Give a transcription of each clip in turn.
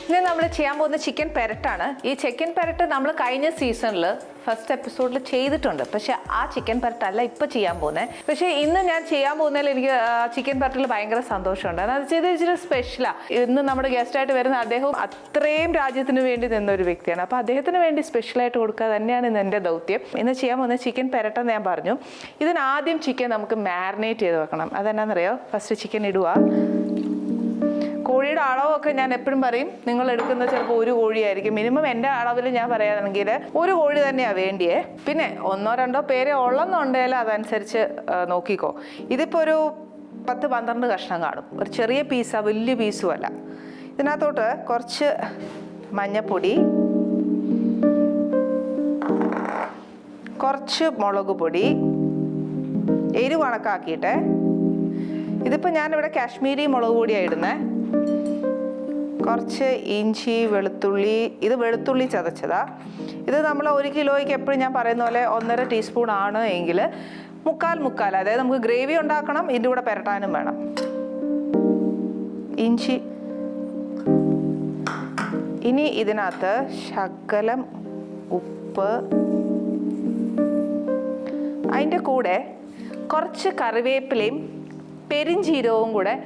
ഇന്ന് നമ്മൾ ചെയ്യാൻ പോകുന്ന ചിക്കൻ പെരട്ടാണ്. ഈ ചിക്കൻ പെരട്ട് നമ്മൾ കഴിഞ്ഞ സീസണിൽ ഫസ്റ്റ് എപ്പിസോഡിൽ ചെയ്തിട്ടുണ്ട്. പക്ഷെ ആ ചിക്കൻ പെരട്ടല്ല ഇപ്പോൾ ചെയ്യാൻ പോകുന്നത്. പക്ഷേ ഇന്ന് ഞാൻ ചെയ്യാൻ പോകുന്നതിൽ എനിക്ക് ചിക്കൻ പെരട്ടിൽ ഭയങ്കര സന്തോഷമുണ്ട്. അതെന്ന് വെച്ചാൽ ഇച്ചിരി സ്പെഷ്യലാണ്. ഇന്ന് നമ്മുടെ ഗസ്റ്റായിട്ട് വരുന്ന അദ്ദേഹം അത്രയും രാജ്യത്തിന് വേണ്ടി നിന്നൊരു വ്യക്തിയാണ്. അപ്പോൾ അദ്ദേഹത്തിന് വേണ്ടി സ്പെഷ്യലായിട്ട് കൊടുക്കുക തന്നെയാണ് ഇന്ന് എൻ്റെ ദൗത്യം. ഇന്ന് ചെയ്യാൻ പോകുന്ന ചിക്കൻ പെരട്ടെന്ന് ഞാൻ പറഞ്ഞു. ഇതിനാദ്യം ചിക്കൻ നമുക്ക് മാരിനേറ്റ് ചെയ്ത് വെക്കണം. അതെന്നാണെന്നറിയോ? ഫസ്റ്റ് ചിക്കൻ ഇടുക. കോഴിയുടെ അളവൊക്കെ ഞാൻ എപ്പോഴും പറയും, നിങ്ങൾ എടുക്കുന്ന ചിലപ്പോൾ ഒരു കോഴിയായിരിക്കും. മിനിമം എൻ്റെ അളവിൽ ഞാൻ പറയുകയാണെങ്കിൽ ഒരു കോഴി തന്നെയാണ് വേണ്ടിയേ. പിന്നെ 1-2 പേരെ ഉള്ളെന്നുണ്ടെങ്കിൽ അതനുസരിച്ച് നോക്കിക്കോ. ഇതിപ്പോൾ ഒരു 10-12 കഷ്ണം കാണും. ഒരു ചെറിയ പീസാണ്, വലിയ പീസും അല്ല. ഇതിനകത്തോട്ട് കുറച്ച് മഞ്ഞൾപ്പൊടി, കുറച്ച് മുളക് പൊടി, എരിവ് കണക്കാക്കിയിട്ട്. ഇതിപ്പോൾ ഞാനിവിടെ കാശ്മീരി മുളക് പൊടിയാണ് ഇടുന്നത്. കുറച്ച് ഇഞ്ചി, വെളുത്തുള്ളി. ഇത് വെളുത്തുള്ളി ചതച്ചതാ. ഇത് നമ്മൾ 1 കിലോയ്ക്ക് എപ്പോഴും ഞാൻ പറയുന്ന പോലെ 1.5 ടീസ്പൂൺ ആണ് എങ്കിൽ മുക്കാൽ, അതായത് നമുക്ക് ഗ്രേവി ഉണ്ടാക്കണം, ഇതിൻ്റെ കൂടെ പെരട്ടാനും വേണം. ഇഞ്ചി. ഇനി ഇതിനകത്ത് ശകലം ഉപ്പ്, അതിൻ്റെ കൂടെ കുറച്ച് കറിവേപ്പിലയും പെരിഞ്ചീരകവും കൂടെ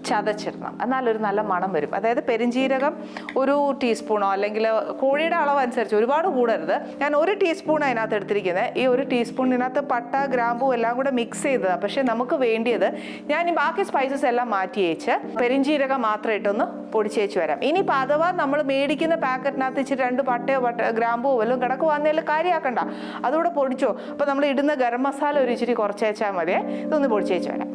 ചതച്ചിടണം. എന്നാലൊരു നല്ല മണം വരും. അതായത് പെരിഞ്ചീരകം 1 ടീസ്പൂണോ അല്ലെങ്കിൽ കോഴിയുടെ അളവ് അനുസരിച്ച് ഒരുപാട് കൂടരുത്. ഞാൻ 1 ടീസ്പൂൺ അതിനകത്ത് എടുത്തിരിക്കുന്നത്. ഈ 1 ടീസ്പൂണിനകത്ത് പട്ട, ഗ്രാമ്പൂ എല്ലാം കൂടെ മിക്സ് ചെയ്തതാണ്. പക്ഷേ നമുക്ക് വേണ്ടിയത് ഞാൻ ഈ ബാക്കി സ്പൈസസ് എല്ലാം മാറ്റി വെച്ച് പെരിഞ്ചീരകം മാത്രം ഇട്ടൊന്ന് പൊടിച്ചേച്ച് വരാം. ഇനിയിപ്പോൾ അഥവാ നമ്മൾ മേടിക്കുന്ന പാക്കറ്റിനകത്ത് ഇച്ചിരി 2 പട്ടയോ ഗ്രാമ്പോ വല്ലതും കിടക്കുവാന്നേൽ കാര്യമാക്കണ്ട, അതുകൂടെ പൊടിച്ചോ. അപ്പോൾ നമ്മൾ ഇടുന്ന ഗരം മസാല ഒരു ഇച്ചിരി കുറച്ചേച്ചാൽ മതിയേ. ഇതൊന്ന് പൊടിച്ചേച്ച് വരാം.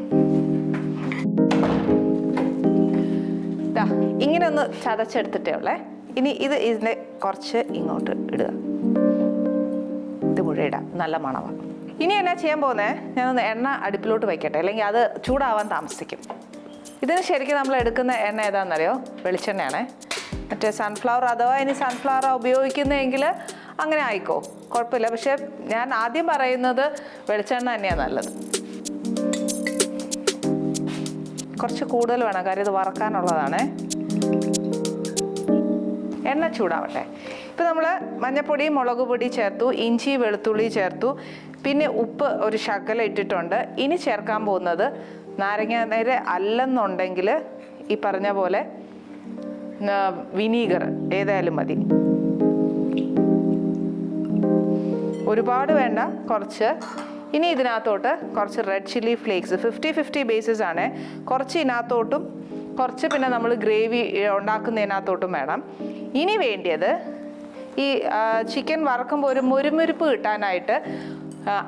ഇങ്ങനെ ഒന്ന് ചതച്ചെടുത്തിട്ടേ ഉള്ളേ. ഇനി ഇതിനെ കുറച്ച് ഇങ്ങോട്ട് ഇടുക. ഇത് മുഴുവൻ ഇടാം, നല്ല മണമാണ്. ഇനി എന്നാ ചെയ്യാൻ പോകുന്നത്, ഞാനൊന്ന് എണ്ണ അടുപ്പിലോട്ട് വയ്ക്കട്ടെ, അല്ലെങ്കിൽ അത് ചൂടാവാൻ താമസിക്കും. ഇതിന് ശരിക്കും നമ്മൾ എടുക്കുന്ന എണ്ണ ഏതാണെന്നറിയോ? വെളിച്ചെണ്ണയാണേ. മറ്റേ സൺഫ്ലവർ, അഥവാ ഇനി സൺഫ്ലവർ ഉപയോഗിക്കുന്നതെങ്കിൽ അങ്ങനെ ആയിക്കോ, കുഴപ്പമില്ല. പക്ഷെ ഞാൻ ആദ്യം പറയുന്നത് വെളിച്ചെണ്ണ തന്നെയാണ് നല്ലത്. കുറച്ച് കൂടുതൽ വേണം, കാര്യം ഇത് വറക്കാനുള്ളതാണ്. എണ്ണ ചൂടാവട്ടെ. ഇപ്പം നമ്മൾ മഞ്ഞൾപ്പൊടി, മുളക് പൊടി ചേർത്തു, ഇഞ്ചി, വെളുത്തുള്ളി ചേർത്തു, പിന്നെ ഉപ്പ് ഒരു ശകലം ഇട്ടിട്ടുണ്ട്. ഇനി ചേർക്കാൻ പോകുന്നത് നാരങ്ങാനീര് അല്ലെന്നുണ്ടെങ്കിൽ ഈ പറഞ്ഞ പോലെ വിനീഗർ ഏതായാലും മതി. ഒരുപാട് വേണ്ട, കുറച്ച്. ഇനി ഇതിനകത്തോട്ട് കുറച്ച് റെഡ് ചില്ലി ഫ്ലേക്സ്, 50-50 ബേസിസ് ആണ്. കുറച്ച് ഇതിനകത്തോട്ടും കുറച്ച് പിന്നെ നമ്മൾ ഗ്രേവി ഉണ്ടാക്കുന്നതിനകത്തോട്ടും വേണം. ഇനി വേണ്ടിയത് ഈ ചിക്കൻ വറക്കുമ്പോൾ ഒരു മുരുമുരുപ്പ് കിട്ടാനായിട്ട്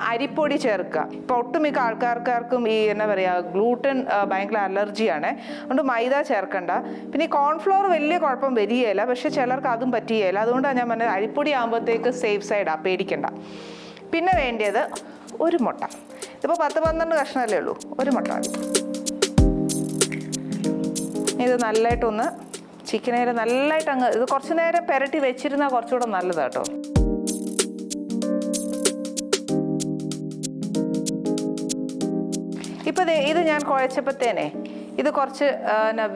അരിപ്പൊടി ചേർക്കുക. ഇപ്പോൾ ഒട്ടുമിക്ക ആൾക്കാർക്കും ഈ എന്നാ പറയുക, ഗ്ലൂട്ടൻ ഭയങ്കര അലർജിയാണ്. അതുകൊണ്ട് മൈദ ചേർക്കണ്ട. പിന്നെ ഈ കോൺഫ്ലോർ വലിയ കുഴപ്പം വരികയില്ല, പക്ഷെ ചിലർക്ക് അതും പറ്റുകയില്ല. അതുകൊണ്ടാണ് ഞാൻ പറഞ്ഞത് അരിപ്പൊടി ആകുമ്പോഴത്തേക്ക് സേഫ് സൈഡാണ്, പേടിക്കണ്ട. പിന്നെ വേണ്ടിയത് ഒരു മുട്ട. ഇതിപ്പോൾ 10-12 കഷ്ണമല്ലേ ഉള്ളൂ, ഒരു മുട്ട മതി. ഇത് നല്ലതായിട്ടൊന്ന് ചിക്കനേൽ നല്ലതായിട്ട് അങ്ങ് ഇത് കുറച്ച് നേരം പെരട്ടി വെച്ചിരുന്നാൽ കുറച്ചുകൂടെ നല്ലതാണ് കേട്ടോ. ഇപ്പോൾ ഇത് ഞാൻ കുഴച്ചപ്പോഴത്തേനെ ഇത് കുറച്ച്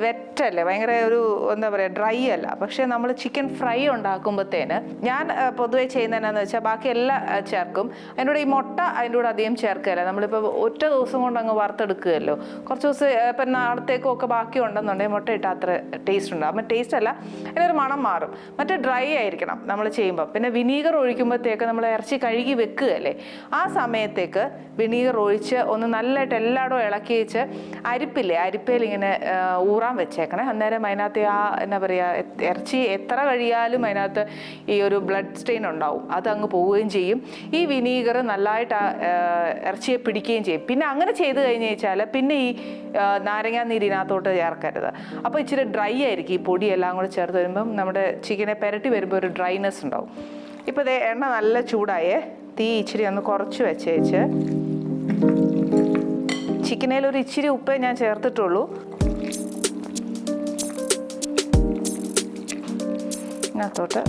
വെറ്റല്ലേ, ഭയങ്കര ഒരു എന്താ പറയുക, ഡ്രൈ അല്ല. പക്ഷേ നമ്മൾ ചിക്കൻ ഫ്രൈ ഉണ്ടാക്കുമ്പോഴത്തേന് ഞാൻ പൊതുവെ ചെയ്യുന്നത് എന്നാന്ന് വെച്ചാൽ ബാക്കി എല്ലാം ചേർക്കും. അതിൻ്റെ കൂടെ ഈ മുട്ട അതിൻ്റെ കൂടെ അധികം ചേർക്കുകയല്ല. നമ്മളിപ്പോൾ ഒറ്റ ദിവസം കൊണ്ട് അങ്ങ് വറുത്തെടുക്കുകയല്ലോ. കുറച്ച് ദിവസം ഇപ്പം നാളത്തേക്കും ഒക്കെ ബാക്കി ഉണ്ടെന്നുണ്ടെങ്കിൽ മുട്ട ഇട്ടാൽ അത്ര ടേസ്റ്റ് ഉണ്ടാകും. അപ്പം ടേസ്റ്റ് അല്ല, അതിനൊരു മണം മാറും. മറ്റേ ഡ്രൈ ആയിരിക്കണം നമ്മൾ ചെയ്യുമ്പോൾ. പിന്നെ വിനീഗർ ഒഴിക്കുമ്പോഴത്തേക്ക് നമ്മൾ ഇറച്ചി കഴുകി വെക്കുകയല്ലേ, ആ സമയത്തേക്ക് വിനീഗർ ഒഴിച്ച് ഒന്ന് നല്ലതായിട്ട് എല്ലായിടവും ഇളക്കി വെച്ച് അരിപ്പില്ലേ, അരിപ്പയിൽ ഇങ്ങനെ ഊറാൻ വെച്ചേക്കണേ. അന്നേരം അതിനകത്ത് ആ എന്നാ പറയുക, ഇറച്ചി എത്ര കഴിയാലും അതിനകത്ത് ഈ ഒരു ബ്ലഡ് സ്റ്റെയിൻ ഉണ്ടാവും, അതങ്ങ് പോവുകയും ചെയ്യും. ഈ വിനീഗർ നല്ലതായിട്ട് ഇറച്ചിയെ പിടിക്കുകയും ചെയ്യും. പിന്നെ അങ്ങനെ ചെയ്ത് കഴിഞ്ഞ് വെച്ചാൽ പിന്നെ ഈ നാരങ്ങാനീരിനകത്തോട്ട് ചേർക്കരുത്. അപ്പോൾ ഇച്ചിരി ഡ്രൈ ആയിരിക്കും. ഈ പൊടിയെല്ലാം കൂടെ ചേർത്ത് വരുമ്പം നമ്മുടെ ചിക്കനെ പെരട്ടി വരുമ്പോൾ ഒരു ഡ്രൈനെസ് ഉണ്ടാവും. ഇപ്പോൾ ഇത് എണ്ണ നല്ല ചൂടായേ. തീ ഇച്ചിരി ഒന്ന് കുറച്ച് വെച്ചേച്ച് ചിക്കനേൽ ഒരു ഇച്ചിരി ഉപ്പേ ഞാൻ ചേർത്തിട്ടുള്ളൂ. ഇതിനകത്തോട്ട്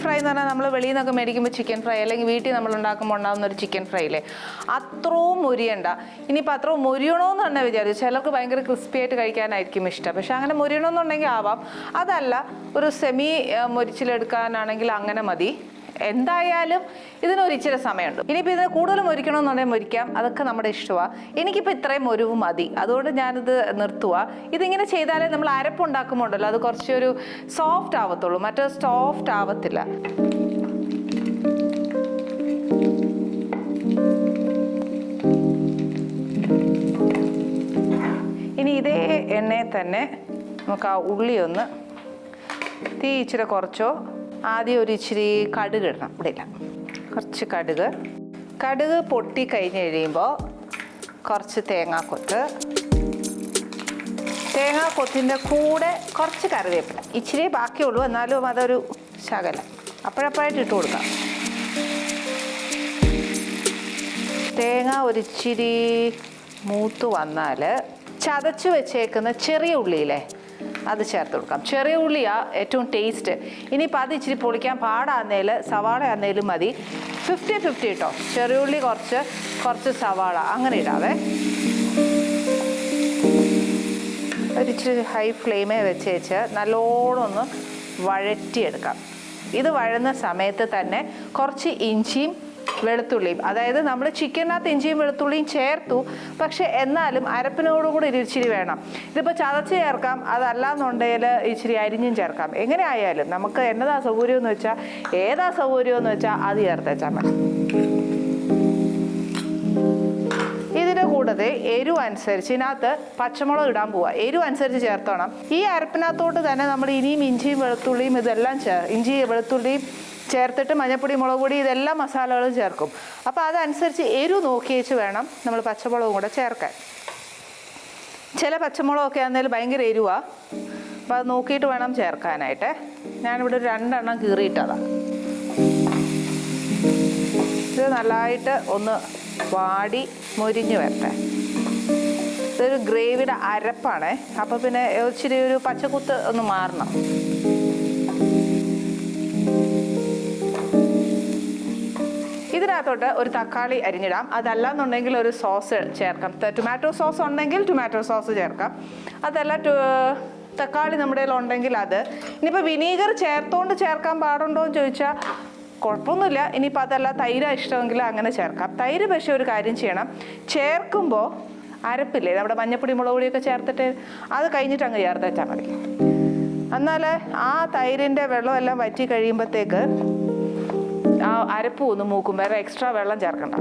ഫ്രൈ എന്ന് പറഞ്ഞാൽ നമ്മൾ വെളിയിൽ നിന്നൊക്കെ മേടിക്കുമ്പോൾ ചിക്കൻ ഫ്രൈ അല്ലെങ്കിൽ വീട്ടിൽ നമ്മൾ ഉണ്ടാക്കുമ്പോൾ ഉണ്ടാകുന്ന ഒരു ചിക്കൻ ഫ്രൈ ഇല്ലേ, അത്രയും മൊരിയണ്ട. ഇനിയിപ്പോൾ അത്രയും മൊരിയണമെന്ന് തന്നെ വിചാരിച്ചു. ചിലർക്ക് ഭയങ്കര ക്രിസ്പി ആയിട്ട് കഴിക്കാനായിരിക്കും ഇഷ്ടം, പക്ഷെ അങ്ങനെ മൊരിയണമെന്നുണ്ടെങ്കിൽ ആവാം. അതല്ല, ഒരു സെമി മൊരിച്ചിലെടുക്കാനാണെങ്കിൽ അങ്ങനെ മതി. എന്തായാലും ഇതിനൊരു ഇച്ചിരി സമയമുണ്ട്. ഇനിയിപ്പോൾ ഇതിന് കൂടുതൽ മൊരിക്കണമെന്നുണ്ടെങ്കിൽ മൊരിക്കാം, അതൊക്കെ നമ്മുടെ ഇഷ്ടമാണ്. എനിക്കിപ്പോൾ ഇത്രയും മൊരിവ് മതി, അതുകൊണ്ട് ഞാനിത് നിർത്തുക. ഇതിങ്ങനെ ചെയ്താലേ നമ്മൾ അരപ്പുണ്ടാക്കുമ്പോണ്ടല്ലോ അത് കുറച്ചൊരു സോഫ്റ്റ് ആവത്തുള്ളൂ, മറ്റേ സോഫ്റ്റ് ആവത്തില്ല. ഇനി ഇതേ എണ്ണയിൽ തന്നെ നമുക്ക് ആ ഉള്ളി ഒന്ന് തീ ഇച്ചിരി കുറച്ചോ, ആദ്യം ഒരു ഇച്ചിരി കടുക് ഇടണം. ഇവിടെ ഇല്ല, കുറച്ച് കടുക് പൊട്ടി കഴിഞ്ഞ് കഴിയുമ്പോൾ കുറച്ച് തേങ്ങാക്കൊത്തിൻ്റെ കൂടെ കുറച്ച് കറിവേപ്പില, ഇച്ചിരി ബാക്കിയുള്ളൂ, എന്നാലും അതൊരു ശകലം അപ്പോഴപ്പോഴായിട്ട് ഇട്ട് കൊടുക്കാം. തേങ്ങ ഒരിച്ചിരി മൂത്ത് വന്നാൽ ചതച്ച് വെച്ചേക്കുന്ന ചെറിയ ഉള്ളിയില്ലേ, അത് ചേർത്ത് കൊടുക്കാം. ചെറിയ ഉള്ളിയാണ് ഏറ്റവും ടേസ്റ്റ്. ഇനിയിപ്പോൾ അത് ഇച്ചിരി പൊളിക്കാൻ പാടാന്നേൽ സവാള ആന്നേലും മതി. 50-50 കേട്ടോ. ചെറിയ ഉള്ളി കുറച്ച് സവാള അങ്ങനെ ഇടാവേ. ഒരിച്ചിരി ഹൈ ഫ്ലെയിമേ വെച്ച് നല്ലോണം ഒന്ന് വഴറ്റിയെടുക്കാം. ഇത് വഴന്ന സമയത്ത് തന്നെ കുറച്ച് ഇഞ്ചിയും വെളുത്തുള്ളിയും, അതായത് നമ്മൾ ചിക്കനകത്ത് ഇഞ്ചിയും വെളുത്തുള്ളിയും ചേർത്തു, പക്ഷെ എന്നാലും അരപ്പിനോടും കൂടി ഇച്ചിരി വേണം. ഇതിപ്പോൾ ചതച്ച് ചേർക്കാം, അതല്ലാന്നുണ്ടെങ്കിൽ ഇച്ചിരി അരിഞ്ഞും ചേർക്കാം. എങ്ങനെ ആയാലും നമുക്ക് എന്നതാ സൗകര്യം എന്ന് വെച്ചാൽ, ഏതാ സൗകര്യം എന്ന് വെച്ചാൽ അത് ചേർത്തേച്ചാൽ മതി. ഇതിൻ്റെ കൂടത്തെ എരിവ് അനുസരിച്ച് ഇതിനകത്ത് പച്ചമുളക് ഇടാൻ പോവുക. എരിവ് അനുസരിച്ച് ചേർത്തോണം. ഈ അരപ്പിനകത്തോട്ട് തന്നെ നമ്മൾ ഇനിയും ഇഞ്ചിയും വെളുത്തുള്ളിയും ഇതെല്ലാം ഇഞ്ചി വെളുത്തുള്ളിയും ചേർത്തിട്ട് മഞ്ഞപ്പൊടി, മുളക് പൊടി, ഇതെല്ലാം മസാലകളും ചേർക്കും. അപ്പോൾ അതനുസരിച്ച് എരിവ് നോക്കിയേച്ച് വേണം നമ്മൾ പച്ചമുളകും കൂടെ ചേർക്കാൻ. ചില പച്ചമുളകൊക്കെ ആണെങ്കിലും ഭയങ്കര എരിവാണ്, അപ്പോൾ അത് നോക്കിയിട്ട് വേണം ചേർക്കാനായിട്ട്. ഞാനിവിടെ 2 എണ്ണം കീറിയിട്ടതാണ്. ഇത് നല്ലതായിട്ട് ഒന്ന് വാടി മൊരിഞ്ഞ് വരട്ടെ. ഇതൊരു ഗ്രേവിയുടെ അരപ്പാണ്, അപ്പോൾ പിന്നെ ഇച്ചിരി ഒരു പച്ചക്കുത്ത് ഒന്ന് മാറണം. ഇതിനകത്തോട്ട് ഒരു തക്കാളി അരിഞ്ഞിടാം. അതല്ലാന്നുണ്ടെങ്കിൽ ഒരു സോസ് ചേർക്കാം. ടൊമാറ്റോ സോസ് ഉണ്ടെങ്കിൽ ടൊമാറ്റോ സോസ് ചേർക്കാം. അതല്ല തക്കാളി നമ്മുടെ കയ്യിൽ ഉണ്ടെങ്കിൽ അത്. ഇനിയിപ്പോൾ വിനീഗർ ചേർക്കാൻ പാടുണ്ടോ എന്ന് ചോദിച്ചാൽ കുഴപ്പമൊന്നുമില്ല. ഇനിയിപ്പോൾ അതല്ല തൈര് ഇഷ്ടമെങ്കിൽ അങ്ങനെ ചേർക്കാം. തൈര് പക്ഷേ ഒരു കാര്യം ചെയ്യണം, ചേർക്കുമ്പോൾ അരപ്പില്ലേ നമ്മുടെ മഞ്ഞപ്പൊടി, മുളക് പൊടിയൊക്കെ ചേർത്തിട്ട് അത് കഴിഞ്ഞിട്ട് അങ്ങ് ചേർത്തേച്ചാൽ മതി. എന്നാൽ ആ തൈരിൻ്റെ വെള്ളമെല്ലാം വറ്റി കഴിയുമ്പോഴത്തേക്ക് ആ അരപ്പ് ഒന്ന് മൂക്കും, വേറെ എക്സ്ട്രാ വെള്ളം ചേർക്കണ്ട.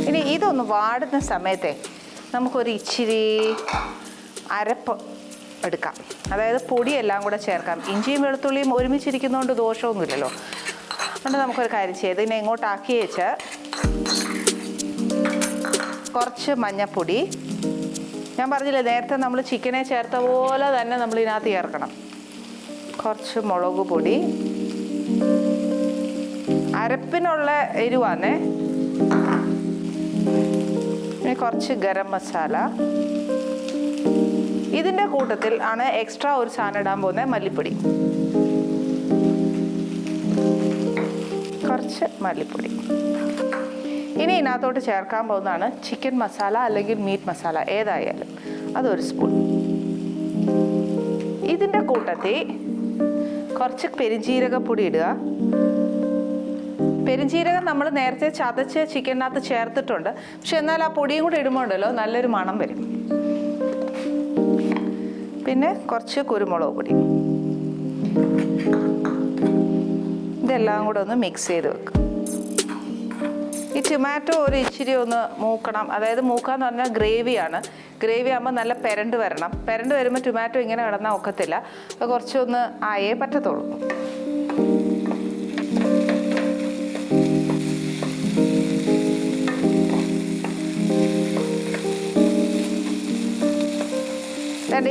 ഇനി ഇതൊന്ന് വാടുന്ന സമയത്തെ നമുക്കൊരു ഇച്ചിരി അരപ്പ് എടുക്കാം, അതായത് പൊടിയെല്ലാം കൂടെ ചേർക്കാം. ഇഞ്ചിയും വെളുത്തുള്ളിയും ഒരുമിച്ചിരിക്കുന്നതുകൊണ്ട് ദോഷമൊന്നുമില്ലല്ലോ. അതുകൊണ്ട് നമുക്കൊരു കാര്യം ചെയ്ത് ഇതിനെ ഇങ്ങോട്ടാക്കി വെച്ച് കുറച്ച് മഞ്ഞപ്പൊടി, ഞാൻ പറഞ്ഞില്ലേ നേരത്തെ നമ്മൾ ചിക്കനെ ചേർത്ത പോലെ തന്നെ നമ്മൾ ഇതിനകത്ത് ചേർക്കണം. കുറച്ച് മുളക് പൊടി, അരപ്പിനുള്ള എരിവാണേ. പിന്നെ കുറച്ച് ഗരം മസാല. ഇതിൻ്റെ കൂട്ടത്തിൽ ആണ് എക്സ്ട്രാ ഒരു സാധനം ഇടാൻ പോകുന്നത്, മല്ലിപ്പൊടി. കുറച്ച് മല്ലിപ്പൊടി. ഇനി ഇതിനകത്തോട്ട് ചേർക്കാൻ പോകുന്നതാണ് ചിക്കൻ മസാല അല്ലെങ്കിൽ മീറ്റ് മസാല, ഏതായാലും അതൊരു സ്പൂൺ. ഇതിൻ്റെ കൂട്ടത്തിൽ കുറച്ച് പെരുംജീരകപ്പൊടി ഇടുക. പെരുംജീരകം നമ്മൾ നേരത്തെ ചതച്ച് ചിക്കനകത്ത് ചേർത്തിട്ടുണ്ട്, പക്ഷെ എന്നാൽ ആ പൊടിയും കൂടെ ഇടുമ്പോൾ ഉണ്ടല്ലോ നല്ലൊരു മണം വരും. പിന്നെ കുറച്ച് കുരുമുളക് പൊടി. ഇതെല്ലാം കൂടെ ഒന്ന് മിക്സ് ചെയ്ത് വെക്കും. ഈ ടൊമാറ്റോ ഒരു ഇച്ചിരി ഒന്ന് മൂക്കണം, അതായത് മൂക്കാന്ന് പറഞ്ഞാൽ ഗ്രേവിയാണ്. ഗ്രേവി ആകുമ്പോൾ നല്ല പെരണ്ട് വരണം. പെരണ്ട് വരുമ്പോൾ ടൊമാറ്റോ ഇങ്ങനെ കിടന്നാൽ ഒക്കത്തില്ല, അത് കുറച്ചൊന്ന് ആയേ പറ്റത്തുള്ളൂ.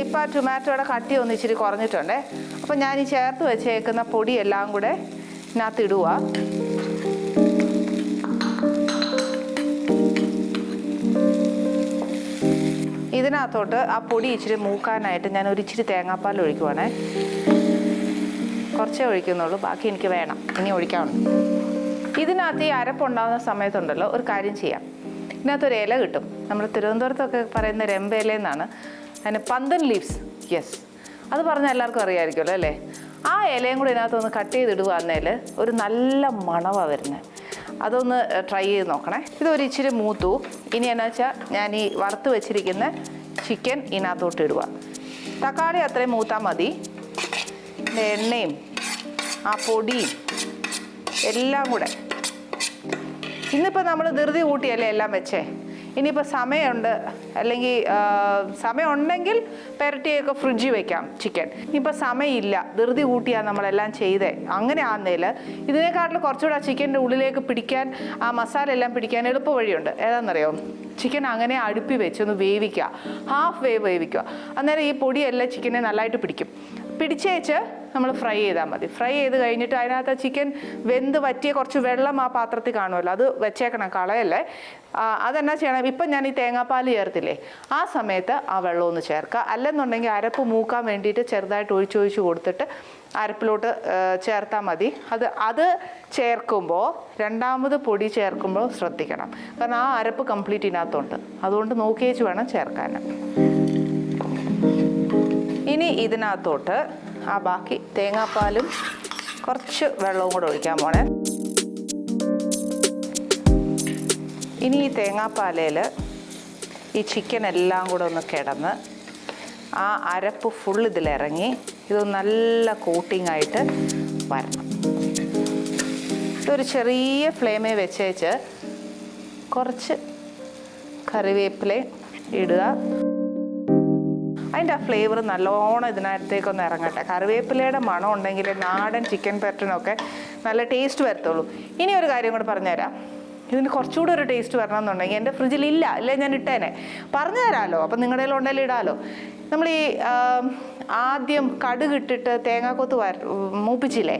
ഇപ്പം ആ ടൊമാറ്റോയുടെ കട്ടി ഒന്ന് ഇച്ചിരി കുറഞ്ഞിട്ടുണ്ട്. അപ്പം ഞാൻ ഈ ചേർത്ത് വെച്ചേക്കുന്ന പൊടിയെല്ലാം കൂടെ ഇതിനകത്ത് ഇടുക. ഇതിനകത്തോട്ട് ആ പൊടി ഇച്ചിരി മൂക്കാനായിട്ട് ഞാൻ ഒരു ഇച്ചിരി തേങ്ങാപ്പാൽ ഒഴിക്കുവാണേ. കുറച്ചേ ഒഴിക്കുന്നുള്ളൂ, ബാക്കി എനിക്ക് വേണം, ഇനി ഒഴിക്കാനുണ്ട്. ഇതിനകത്ത് ഈ അരപ്പുണ്ടാകുന്ന സമയത്തുണ്ടല്ലോ ഒരു കാര്യം ചെയ്യാം. ഇതിനകത്തൊരു ഇല കിട്ടും, നമ്മൾ തിരുവനന്തപുരത്തൊക്കെ പറയുന്ന രമ്പയില എന്നാണ്. അതിന് പന്തൻ ലീവ്സ്, യെസ്, അത് പറഞ്ഞാൽ എല്ലാവർക്കും അറിയാമായിരിക്കുമല്ലോ അല്ലേ. ആ ഇലയും കൂടി ഇതിനകത്തൊന്ന് കട്ട് ചെയ്തിടുകയെന്നേൽ ഒരു നല്ല മണമാണ് വരുന്നത്. അതൊന്ന് ട്രൈ ചെയ്ത് നോക്കണേ. ഇതൊരു ഇച്ചിരി മൂത്തു. ഇനി എന്നാ വെച്ചാൽ ഞാൻ ഈ വറുത്ത് വെച്ചിരിക്കുന്ന ചിക്കൻ ഇതിനകത്തോട്ട് ഇടുക. തക്കാളി അത്രയും മൂത്താൽ മതി. എണ്ണയും ആ പൊടിയും എല്ലാം കൂടെ. ഇന്നിപ്പോൾ നമ്മൾ ധൃതി കൂട്ടിയല്ലേ എല്ലാം വെച്ചേ. ഇനിയിപ്പോൾ സമയമുണ്ട്, അല്ലെങ്കിൽ സമയം ഉണ്ടെങ്കിൽ പെരട്ടിയൊക്കെ ഫ്രിഡ്ജിൽ വെക്കാം ചിക്കൻ. ഇനിയിപ്പോൾ സമയമില്ല, ധൃതി കൂട്ടിയാണ് നമ്മളെല്ലാം ചെയ്തേ, അങ്ങനെ ആകുന്നതിൽ ഇതിനേക്കാട്ടിൽ കുറച്ചുകൂടെ ആ ചിക്കൻ്റെ ഉള്ളിലേക്ക് പിടിക്കാൻ, ആ മസാല എല്ലാം പിടിക്കാൻ എളുപ്പ വഴിയുണ്ട്. ഏതാണെന്നറിയോ? ചിക്കൻ അങ്ങനെ അടുപ്പി വെച്ചൊന്ന് വേവിക്കുക, ഹാഫ് വേവ് വേവിക്കുക. അന്നേരം ഈ പൊടിയെല്ലാം ചിക്കനെ നല്ലതായിട്ട് പിടിക്കും. പിടിച്ചേച്ച് നമ്മൾ ഫ്രൈ ചെയ്താൽ മതി. ഫ്രൈ ചെയ്ത് കഴിഞ്ഞിട്ട് അതിനകത്ത് ചിക്കൻ വെന്ത് വറ്റിയ കുറച്ച് വെള്ളം ആ പാത്രത്തിൽ കാണുമല്ലോ, അത് വെച്ചേക്കണം, കളയല്ലേ. അതെന്നാ ചെയ്യണം, ഇപ്പം ഞാൻ ഈ തേങ്ങാപ്പാൽ ചേർത്തില്ലേ, ആ സമയത്ത് ആ വെള്ളം ഒന്ന് ചേർക്കുക. അല്ലെന്നുണ്ടെങ്കിൽ അരപ്പ് മൂക്കാൻ വേണ്ടിയിട്ട് ചെറുതായിട്ട് ഒഴിച്ചൊഴിച്ച് കൊടുത്തിട്ട് അരപ്പിലോട്ട് ചേർത്താൽ മതി. അത് ചേർക്കുമ്പോൾ രണ്ടാമത് പൊടി ചേർക്കുമ്പോൾ ശ്രദ്ധിക്കണം, കാരണം ആ അരപ്പ് കംപ്ലീറ്റ് ഇതിനകത്തുണ്ട്. അതുകൊണ്ട് നോക്കിയേച്ച് വേണം ചേർക്കാൻ. ഇനി ഇതിനകത്തോട്ട് ആ ബാക്കി തേങ്ങാപ്പാലും കുറച്ച് വെള്ളവും കൂടെ ഒഴിക്കാൻ പോണേ. ഇനി ഈ തേങ്ങാപ്പാലയിൽ ഈ ചിക്കൻ എല്ലാം കൂടെ ഒന്ന് കിടന്ന് ആ അരപ്പ് ഫുൾ ഇതിലിറങ്ങി ഇത് നല്ല കോട്ടിംഗ് ആയിട്ട് വരണം. ഇതൊരു ചെറിയ ഫ്ലെയിമിൽ വെച്ചേച്ച് കുറച്ച് കറിവേപ്പില ഇടുക. അതിൻ്റെ ആ ഫ്ലേവർ നല്ലോണം ഇതിനകത്തേക്കൊന്ന് ഇറങ്ങട്ടെ. കറിവേപ്പിലയുടെ മണം ഉണ്ടെങ്കിൽ നാടൻ ചിക്കൻ പെരട്ടിനൊക്കെ നല്ല ടേസ്റ്റ് വരത്തുള്ളൂ. ഇനി ഒരു കാര്യം കൂടെ പറഞ്ഞുതരാം. ഇതിന് കുറച്ചുകൂടെ ഒരു ടേസ്റ്റ് വരണമെന്നുണ്ടെങ്കിൽ എൻ്റെ ഫ്രിഡ്ജിലില്ല, ഇല്ലേ ഞാൻ ഇട്ടേനെ, പറഞ്ഞു തരാമല്ലോ. അപ്പം നിങ്ങളുടെ കയ്യിൽ ഉണ്ടെങ്കിൽ ഇടാമല്ലോ. നമ്മൾ ഈ ആദ്യം കടുകിട്ടിട്ട് തേങ്ങാക്കൊത്ത് മൂപ്പിച്ചില്ലേ,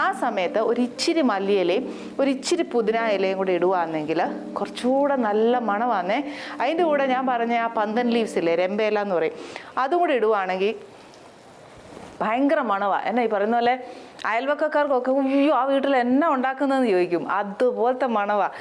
ആ സമയത്ത് ഒരു ഇച്ചിരി മല്ലിയിലയും ഒരു ഇച്ചിരി പുതിന ഇലയും കൂടി ഇടുകയാണെങ്കിൽ കുറച്ചുകൂടെ നല്ല മണമാന്നേ. അതിൻ്റെ കൂടെ ഞാൻ പറഞ്ഞ ആ പന്തൻ ലീവ്സ് ഇല്ലേ, രമ്പയില എന്ന് പറയും, അതും കൂടി ഇടുകയാണെങ്കിൽ ഭയങ്കര മണമാണ്. എന്നാ ഈ പറയുന്ന പോലെ അയൽവക്കക്കാർക്കൊക്കെ അയ്യോ ആ വീട്ടിൽ എന്നാ ഉണ്ടാക്കുന്നതെന്ന് ചോദിക്കും, അതുപോലത്തെ മണമാണ്.